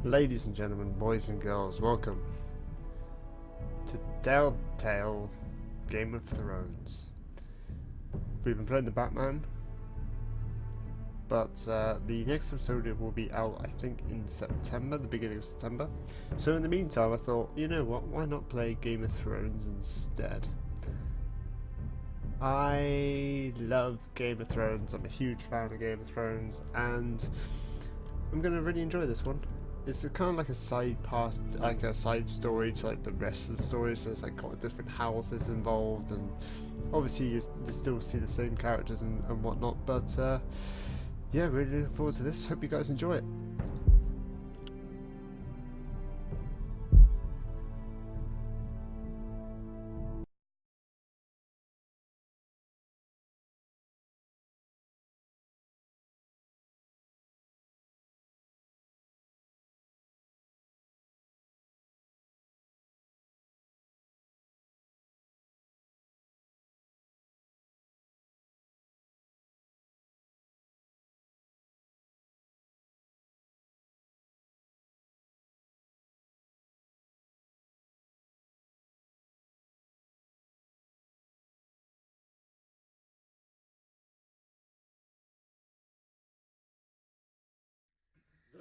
Ladies and gentlemen, boys and girls, welcome to Telltale Game of Thrones. We've been playing the Batman, but the next episode will be out, I think, in September, the beginning of September. So in the meantime, I thought, you know what, why not play Game of Thrones instead? I love Game of Thrones, I'm a huge fan of Game of Thrones, and I'm going to really enjoy this one. It's kind of like a side part, like a side story to like the rest of the story. So it's like got different houses involved, and obviously you still see the same characters and whatnot. But yeah, really looking forward to this. Hope you guys enjoy it.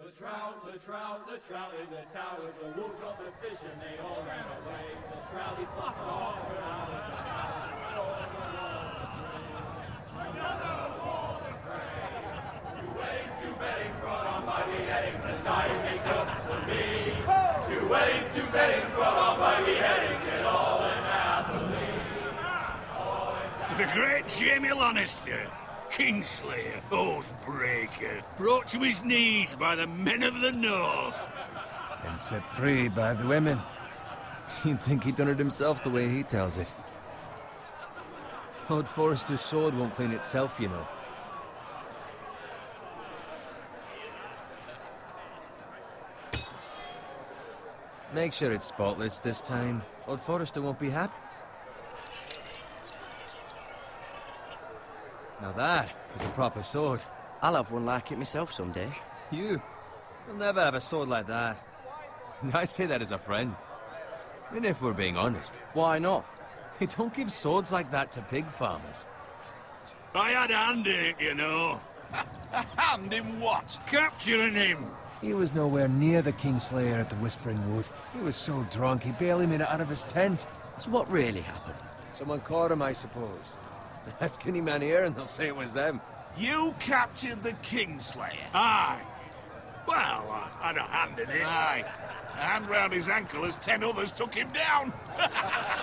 The trout in the towers, the wolves dropped the fish and they all ran away. The trout he fluffed off, but I was the another wall of prey. Two weddings brought on by beheadings, and dying makeups for me. Two weddings brought on by beheadings, and all is happily. The great Jamie Lannister, Kingslayer, Oathbreaker, brought to his knees by the men of the North. And set free by the women. You'd think he'd done it himself the way he tells it. Lord Forrester's sword won't clean itself, you know. Make sure it's spotless this time. Lord Forrester won't be happy. Now that is a proper sword. I'll have one like it myself someday. You'll never have a sword like that. I say that as a friend. And if we're being honest, Why not? they don't give swords like that to pig farmers. I had a hand in it, you know. A hand in what? Capturing him. He was nowhere near the Kingslayer at the Whispering Wood. He was so drunk he barely made it out of his tent. So what really happened? Someone caught him, I suppose. Ask any man here and they'll say it was them. You captured the Kingslayer. Aye. Well, I had a hand in it. Aye. A hand round his ankle as 10 others took him down.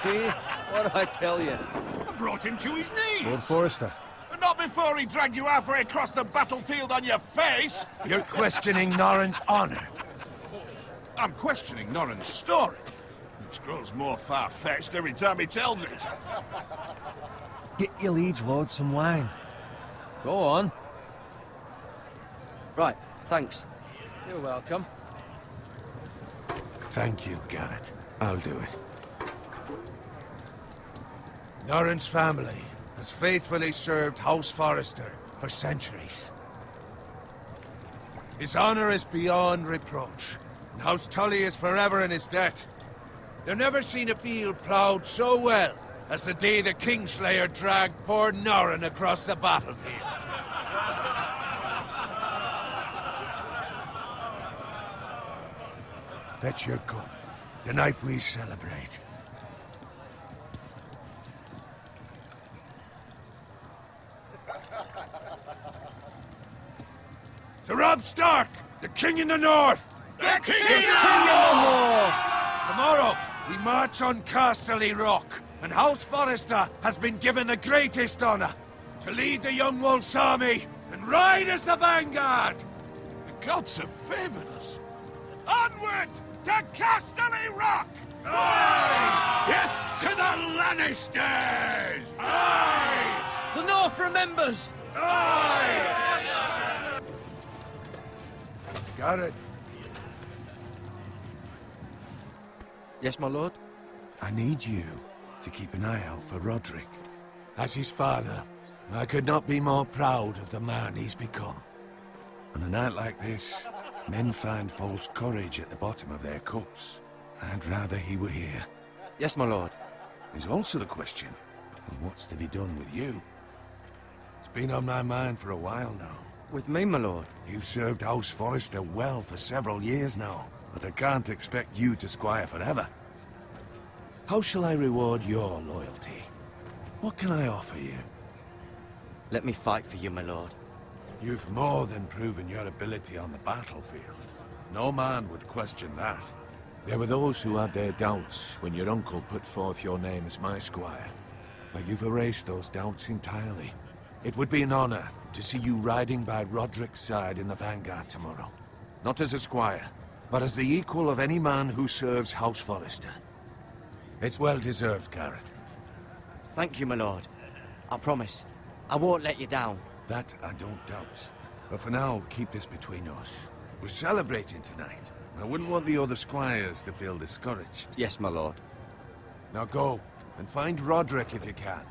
See? What did I tell you? I brought him to his knees. Lord Forrester. But not before he dragged you halfway across the battlefield on your face. You're questioning Norrin's honor. I'm questioning Norrin's story, which grows more far-fetched every time he tells it. Get your liege lord some wine. Go on. Right, thanks. You're welcome. Thank you, Garrett. I'll do it. Norrin's family has faithfully served House Forrester for centuries. His honor is beyond reproach, and House Tully is forever in his debt. They've never seen a field ploughed so well as the day the Kingslayer dragged poor Norrin across the battlefield. Fetch your cup. Tonight we celebrate. To Robb Stark, the King in the North! The King King in the North! Tomorrow, we march on Casterly Rock, and House Forrester has been given the greatest honor to lead the Young Wolf's army and ride as the vanguard! The gods have favored us. Onward to Casterly Rock! Aye! Death to the Lannisters! Aye! The North remembers! Aye! Got it. Yes, my lord? I need you to keep an eye out for Roderick. As his father, I could not be more proud of the man he's become. On a night like this, Men find false courage at the bottom of their cups. I'd rather he were here. Yes, my lord. There's also the question of what's to be done with you. It's been on my mind for a while now. With me, my lord. You've served House Forrester well for several years now, but I can't expect you to squire forever. How shall I reward your loyalty? What can I offer you? Let me fight for you, my lord. You've more than proven your ability on the battlefield. No man would question that. There were those who had their doubts when your uncle put forth your name as my squire. But you've erased those doubts entirely. It would be an honor to see you riding by Roderick's side in the vanguard tomorrow. Not as a squire, but as the equal of any man who serves House Forrester. It's well deserved, Garrett. Thank you, my lord. I promise. I won't let you down. That I don't doubt. But for now, keep this between us. We're celebrating tonight. I wouldn't want the other squires to feel discouraged. Yes, my lord. Now go, and find Roderick if you can.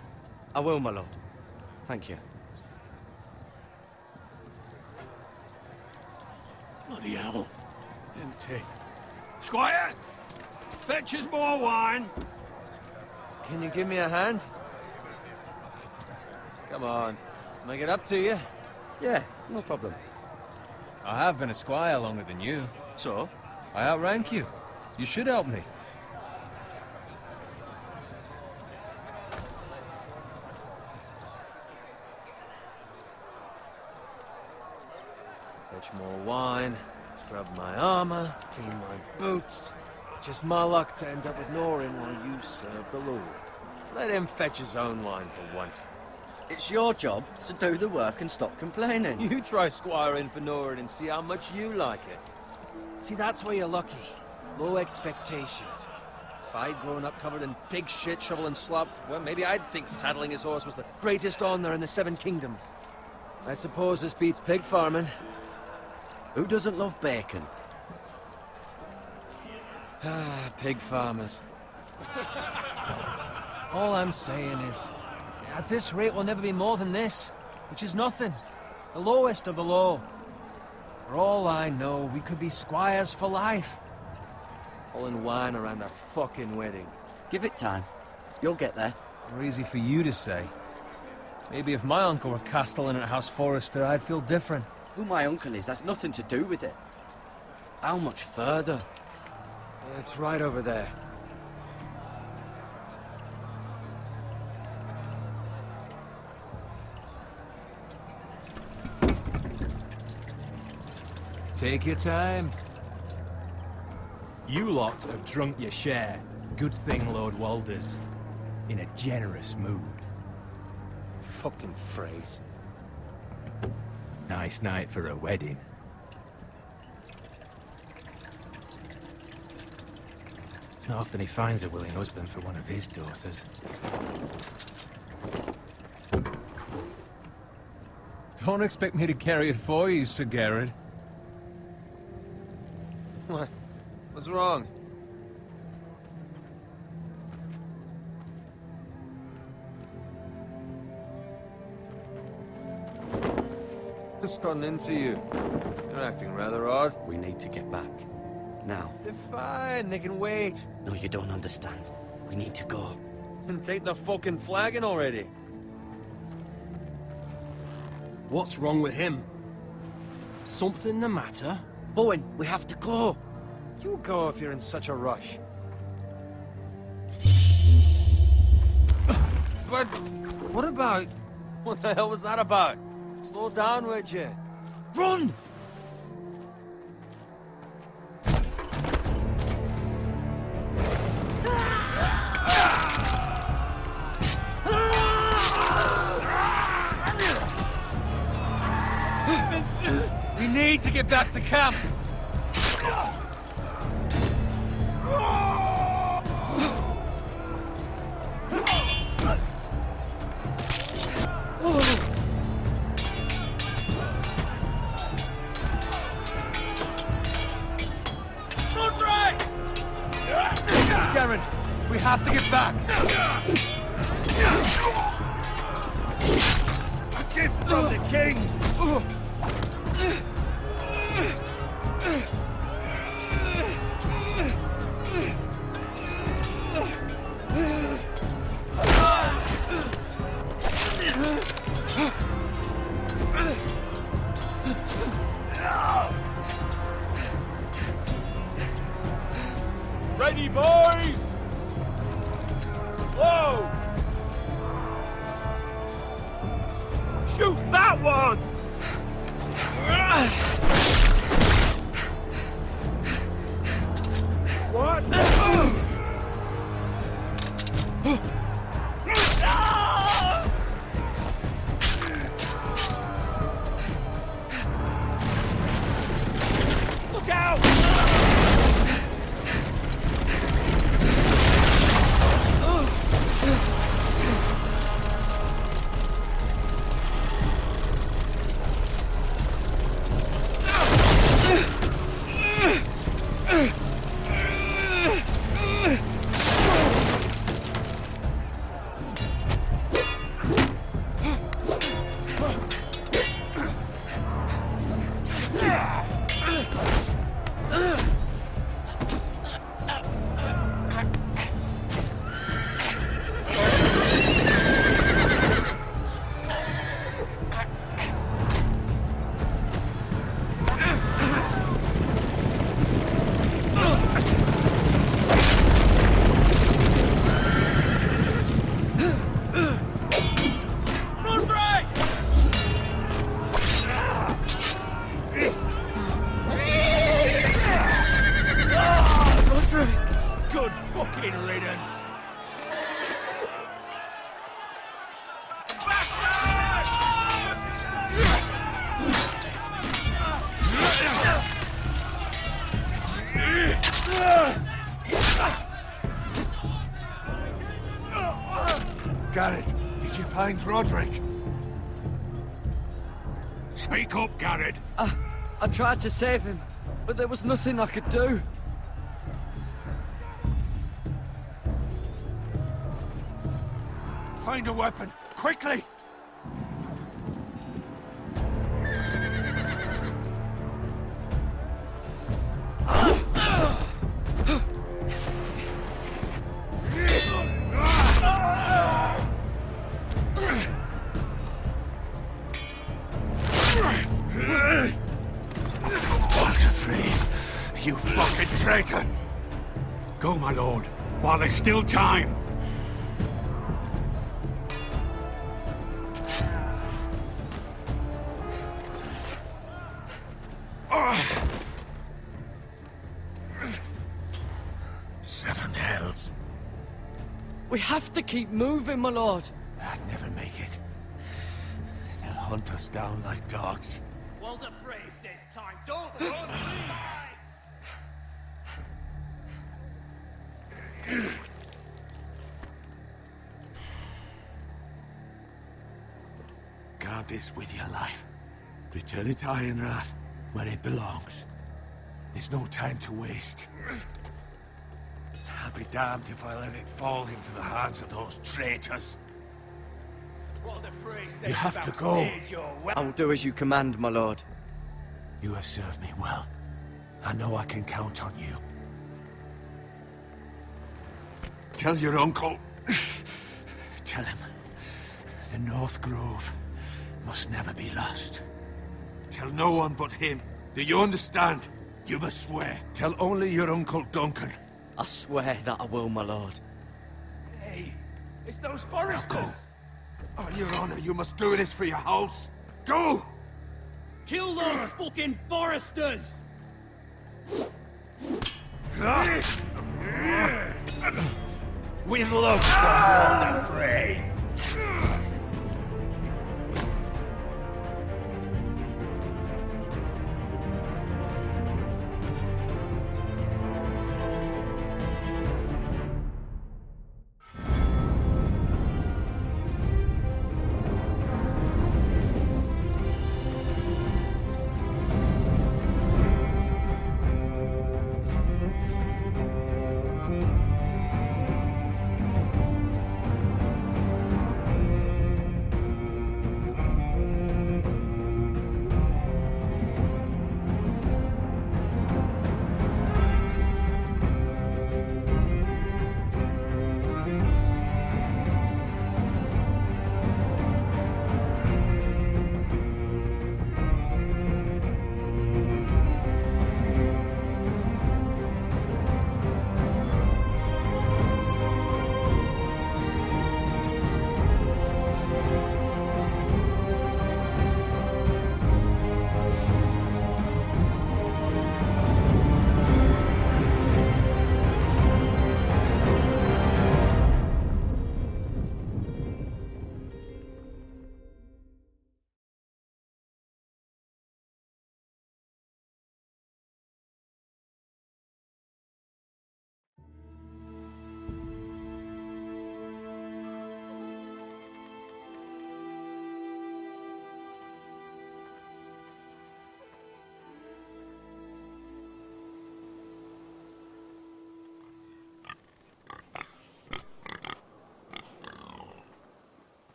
I will, my lord. Thank you. Bloody hell. Empty. Squire! Fetch us more wine! Can you give me a hand? Come on. Make it up to you. Yeah, no problem. I have been a squire longer than you. So? I outrank you. You should help me. Fetch more wine, scrub my armor, clean my boots. Just my luck to end up with Norin while you serve the Lord. Let him fetch his own wine for once. It's your job to do the work and stop complaining. You try squiring for Norin and see how much you like it. See, that's where you're lucky. Low expectations. If I'd grown up covered in pig shit, shovel and slop, well, maybe I'd think saddling his horse was the greatest honor in the Seven Kingdoms. I suppose this beats pig farming. Who doesn't love bacon? Ah, pig farmers. All I'm saying is, at this rate we'll never be more than this, which is nothing. The lowest of the low. For all I know, we could be squires for life. Pulling wine around a fucking wedding. Give it time. You'll get there. More easy for you to say. Maybe if my uncle were castellan at House Forrester, I'd feel different. Who my uncle is, that's nothing to do with it. How much further? It's right over there. Take your time. You lot have drunk your share. Good thing Lord Walder's in a generous mood. Fucking phrase. Nice night for a wedding. It's not often he finds a willing husband for one of his daughters. Don't expect me to carry it for you, Sir Garrett. What? What's wrong? What's gotten into you? You're acting rather odd. We need to get back. Now. They're fine, they can wait. No, you don't understand. We need to go. And take the fucking flagon already. What's wrong with him? Something the matter? Bowen, we have to go. You go if you're in such a rush. But what about... What the hell was that about? Slow down, would you? Run! We need to get back to camp. Garen, we have to get back. A gift from the king! Ready, boys! Whoa! Shoot that one! What? Look out! Good fucking riddance! Garrett, did you find Roderick? Speak up, Garrett. I tried to save him, but there was nothing I could do. Find a weapon, quickly! Walter Free, you fucking traitor! Go, my lord, while there's still time. Seven hells. We have to keep moving, my lord. I'd never make it. They'll hunt us down like dogs. Walter Frey says time. Don't run, Guard this with your life. Return it to Ironrath, where it belongs. There's no time to waste. I'll be damned if I let it fall into the hands of those traitors. Walter Frey says You have to go. I will do as you command, my lord. You have served me well. I know I can count on you. Tell your uncle. Tell him. The North Grove must never be lost. Tell no one but him. Do you understand? You must swear. Tell only your Uncle Duncan. I swear that I will, my lord. Hey, it's those foresters. Go. On your honor, you must do this for your house. Go! Kill those fucking foresters! With love from Walter Frey.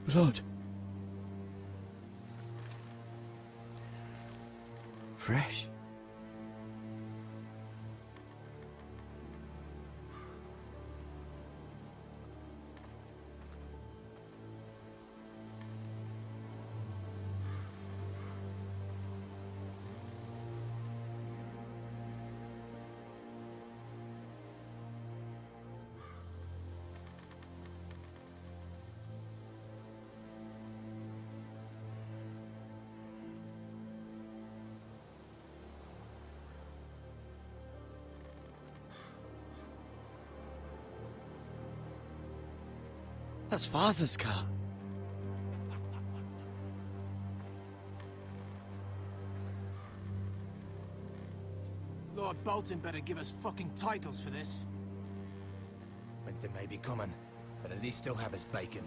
Blood. Fresh. That's Father's car. Lord Bolton better give us fucking titles for this. Winter may be coming, but at least he'll have his bacon.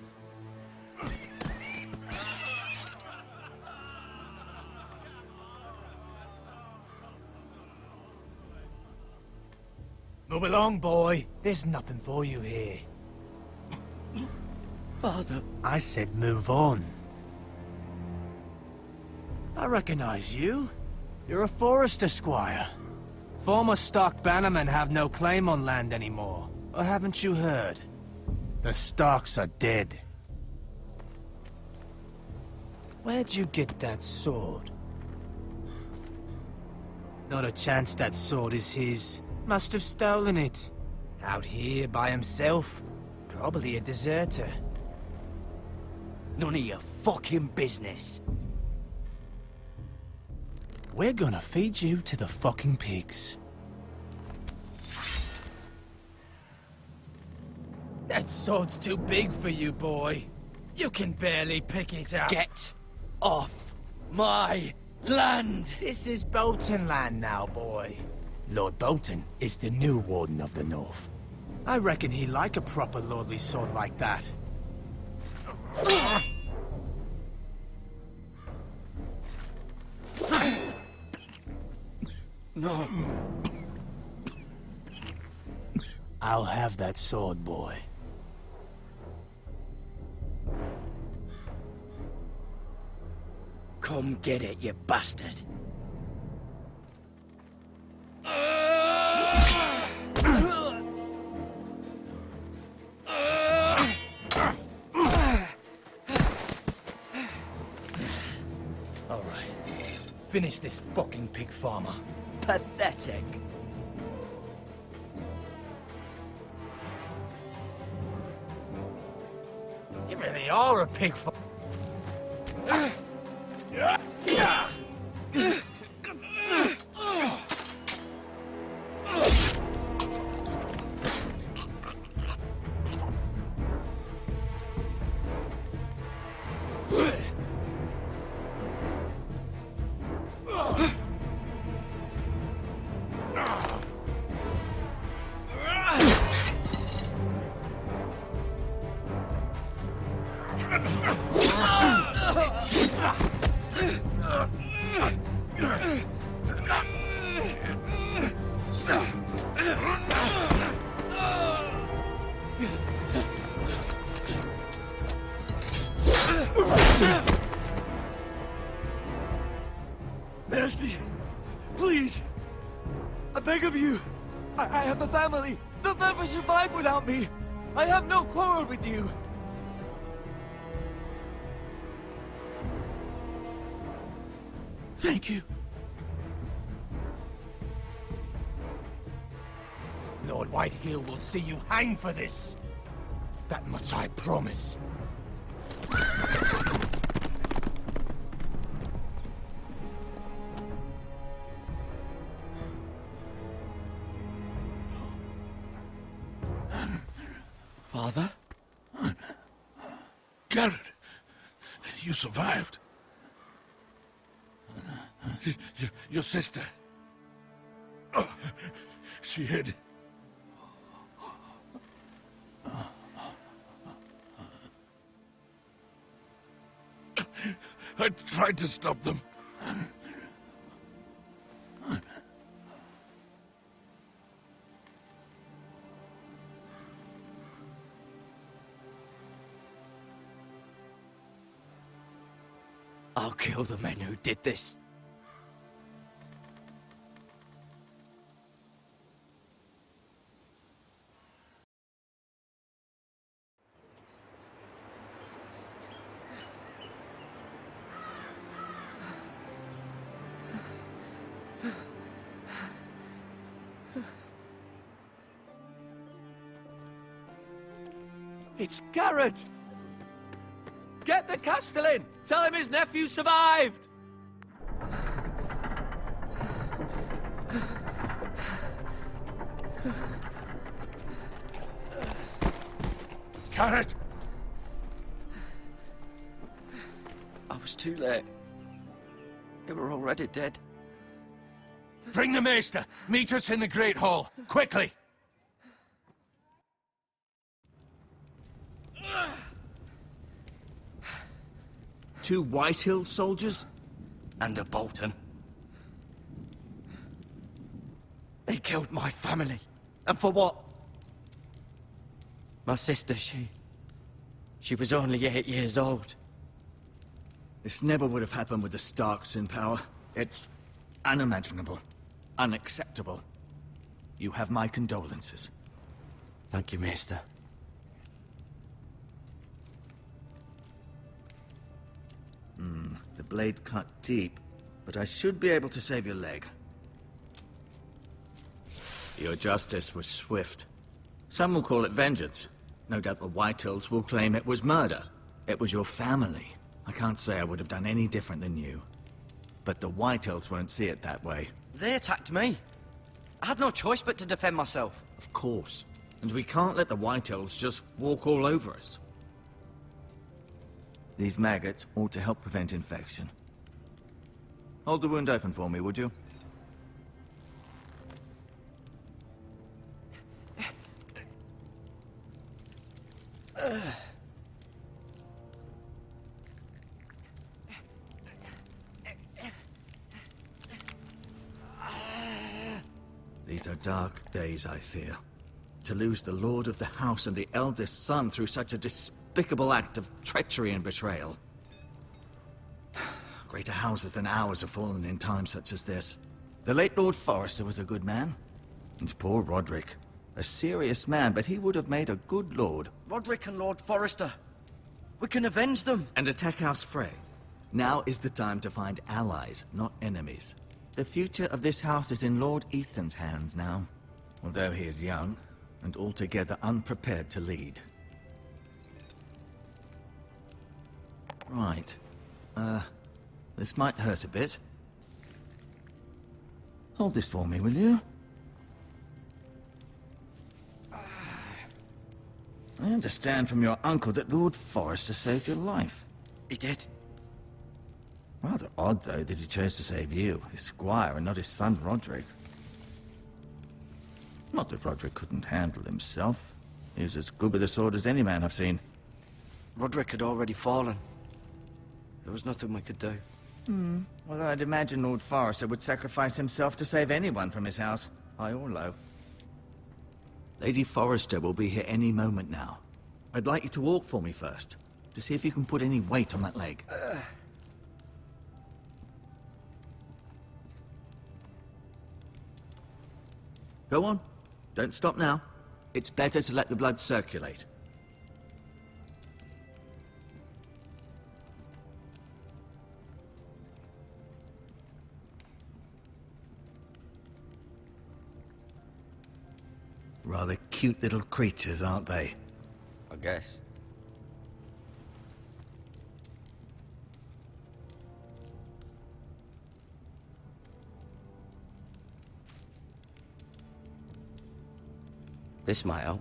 Move along, boy. There's nothing for you here. Father. I said move on. I recognize you. You're a Forester squire. Former Stark bannermen have no claim on land anymore. Or haven't you heard? The Starks are dead. Where'd you get that sword? Not a chance that sword is his. Must have stolen it. Out here by himself. Probably a deserter. None of your fucking business. We're gonna feed you to the fucking pigs. That sword's too big for you, boy. You can barely pick it up. Get off my land! This is Bolton land now, boy. Lord Bolton is the new Warden of the North. I reckon he like a proper lordly sword like that. No. I'll have that sword, boy. Come get it, you bastard. All right. Finish this fucking pig farmer. Pathetic. You really are a pig farmer. Mercy! Please! I beg of you! I have a family! They'll never survive without me! I have no quarrel with you! Thank you. Lord Whitehill will see you hang for this. That much I promise. Father? Garrett, you survived. Your sister. Oh, she hid. I tried to stop them. I'll kill the men who did this. It's Garrett! Get the Castellan! Tell him his nephew survived! Garrett! I was too late. They were already dead. Bring the Maester! Meet us in the Great Hall! Quickly! Two Whitehill soldiers? And a Bolton. They killed my family. And for what? My sister, she was only 8 years old. This never would have happened with the Starks in power. It's unimaginable. Unacceptable. You have my condolences. Thank you, Maester. The blade cut deep, but I should be able to save your leg. Your justice was swift. Some will call it vengeance. No doubt the Whitehills will claim it was murder. It was your family. I can't say I would have done any different than you. But the Whitehills won't see it that way. They attacked me. I had no choice but to defend myself. Of course. And we can't let the Whitehills just walk all over us. These maggots ought to help prevent infection. Hold the wound open for me, would you? These are dark days, I fear. To lose the lord of the house and the eldest son through such a despicable act of treachery and betrayal. Greater houses than ours have fallen in times such as this. The late Lord Forrester was a good man. And poor Roderick. A serious man, but he would have made a good lord. Roderick and Lord Forrester. We can avenge them. And attack House Frey. Now is the time to find allies, not enemies. The future of this house is in Lord Ethan's hands now. Although he is young, and altogether unprepared to lead. Right. This might hurt a bit. Hold this for me, will you? I understand from your uncle that Lord Forrester saved your life. He did. Rather odd, though, that he chose to save you, his squire, and not his son Roderick. Not that Roderick couldn't handle himself. He was as good with a sword as any man I've seen. Roderick had already fallen. There was nothing we could do. Although I'd imagine Lord Forrester would sacrifice himself to save anyone from his house, high or low. Lady Forrester will be here any moment now. I'd like you to walk for me first, to see if you can put any weight on that leg. Go on. Don't stop now. It's better to let the blood circulate. Rather cute little creatures, aren't they? I guess. This might help.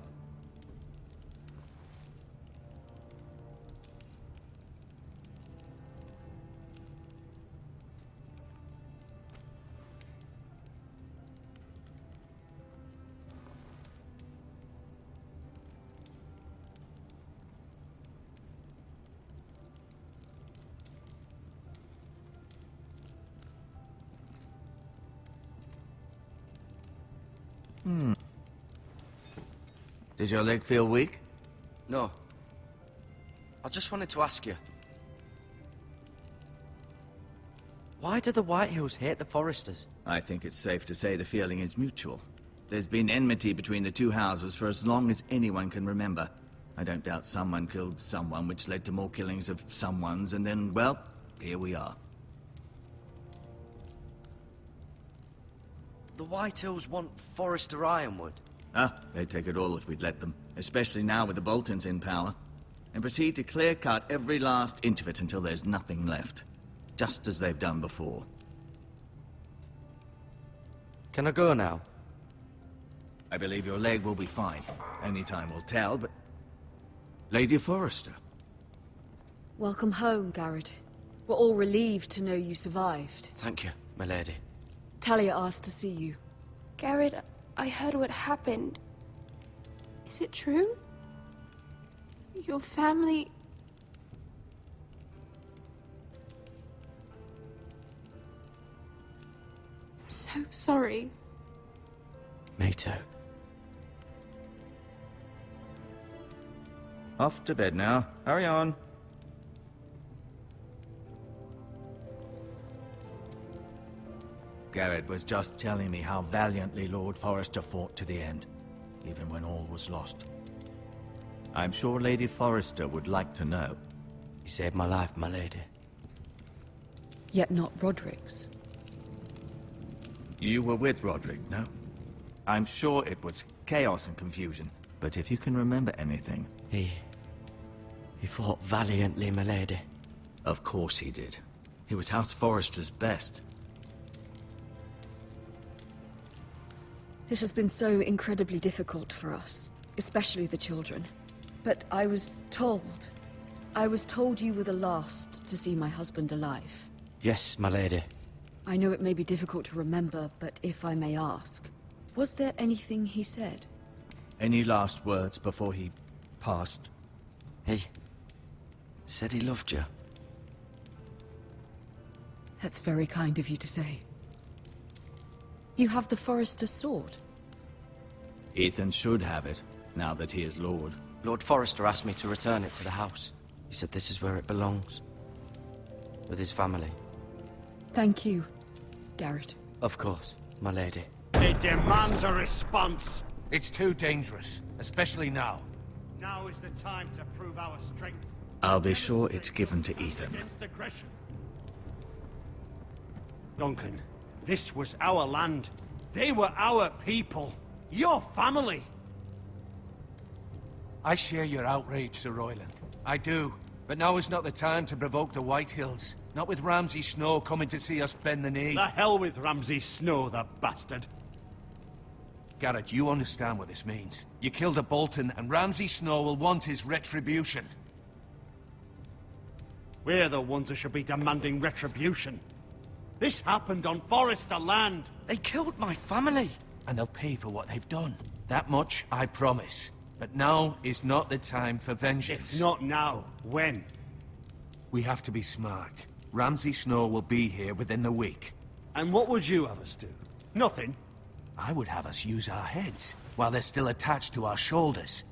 Does your leg feel weak? No. I just wanted to ask you. Why do the Whitehills hate the Foresters? I think it's safe to say the feeling is mutual. There's been enmity between the two houses for as long as anyone can remember. I don't doubt someone killed someone, which led to more killings of someones, and then, well, here we are. The Whitehills want Forester Ironwood. Ah, they'd take it all if we'd let them, especially now with the Boltons in power, and proceed to clear-cut every last inch of it until there's nothing left, just as they've done before. Can I go now? I believe your leg will be fine. Only time will tell, but... Lady Forrester. Welcome home, Garrett. We're all relieved to know you survived. Thank you, my lady. Talia asked to see you. Garrett, I heard what happened. Is it true? Your family... I'm so sorry. Me too. Off to bed now. Hurry on. Garrett was just telling me how valiantly Lord Forrester fought to the end, even when all was lost. I'm sure Lady Forrester would like to know. He saved my life, my lady. Yet not Roderick's. You were with Roderick, no? I'm sure it was chaos and confusion, but if you can remember anything... He fought valiantly, my lady. Of course he did. He was House Forrester's best. This has been so incredibly difficult for us, especially the children. But I was told you were the last to see my husband alive. Yes, my lady. I know it may be difficult to remember, but if I may ask, was there anything he said? Any last words before he passed? He said he loved you. That's very kind of you to say. You have the Forester's sword. Ethan should have it, now that he is Lord. Lord Forrester asked me to return it to the house. He said this is where it belongs. With his family. Thank you, Garrett. Of course, my lady. It demands a response. It's too dangerous, especially now. Now is the time to prove our strength. I'll be sure it's given to Ethan. Against aggression. Duncan, this was our land. They were our people. Your family. I share your outrage, Sir Royland. I do. But now is not the time to provoke the Whitehills. Not with Ramsay Snow coming to see us bend the knee. The hell with Ramsay Snow, the bastard. Garrett, you understand what this means. You killed a Bolton, and Ramsay Snow will want his retribution. We're the ones who should be demanding retribution. This happened on Forester land. They killed my family. And they'll pay for what they've done. That much, I promise. But now is not the time for vengeance. If not now, when? We have to be smart. Ramsay Snow will be here within the week. And what would you have us do? Nothing? I would have us use our heads, while they're still attached to our shoulders.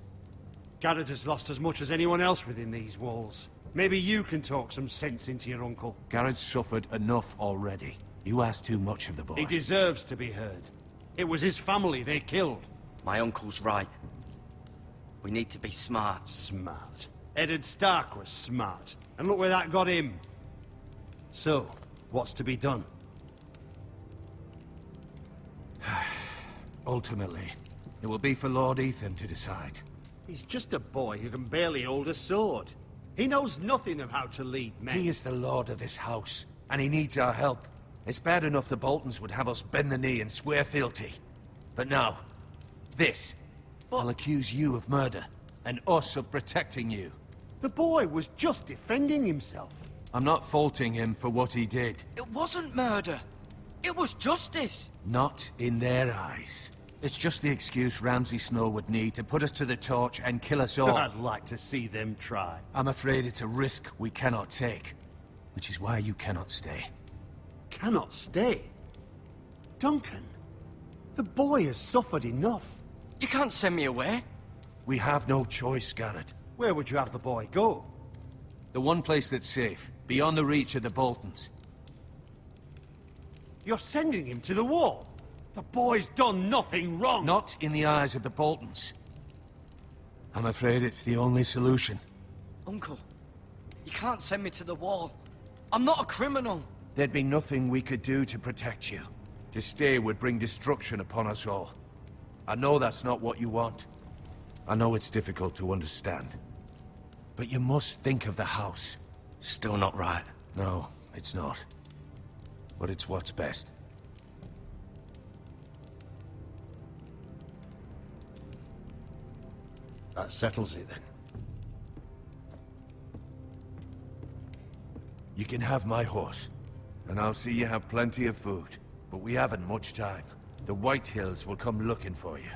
Garrett has lost as much as anyone else within these walls. Maybe you can talk some sense into your uncle. Garrett's suffered enough already. You ask too much of the boy. He deserves to be heard. It was his family they killed. My uncle's right. We need to be smart. Smart. Eddard Stark was smart. And look where that got him. So, what's to be done? Ultimately, it will be for Lord Ethan to decide. He's just a boy who can barely hold a sword. He knows nothing of how to lead men. He is the lord of this house, and he needs our help. It's bad enough the Boltons would have us bend the knee and swear fealty. But now, this. I'll accuse you of murder, and us of protecting you. The boy was just defending himself. I'm not faulting him for what he did. It wasn't murder. It was justice. Not in their eyes. It's just the excuse Ramsay Snow would need to put us to the torch and kill us all. I'd like to see them try. I'm afraid it's a risk we cannot take, which is why you cannot stay. Cannot stay? Duncan, the boy has suffered enough. You can't send me away. We have no choice, Garrett. Where would you have the boy go? The one place that's safe, beyond the reach of the Boltons. You're sending him to the wall? The boy's done nothing wrong! Not in the eyes of the Boltons. I'm afraid it's the only solution. Uncle, you can't send me to the wall. I'm not a criminal. There'd be nothing we could do to protect you. To stay would bring destruction upon us all. I know that's not what you want. I know it's difficult to understand. But you must think of the house. Still not right. No, it's not. But it's what's best. That settles it, then. You can have my horse, and I'll see you have plenty of food. But we haven't much time. The White Hills will come looking for you.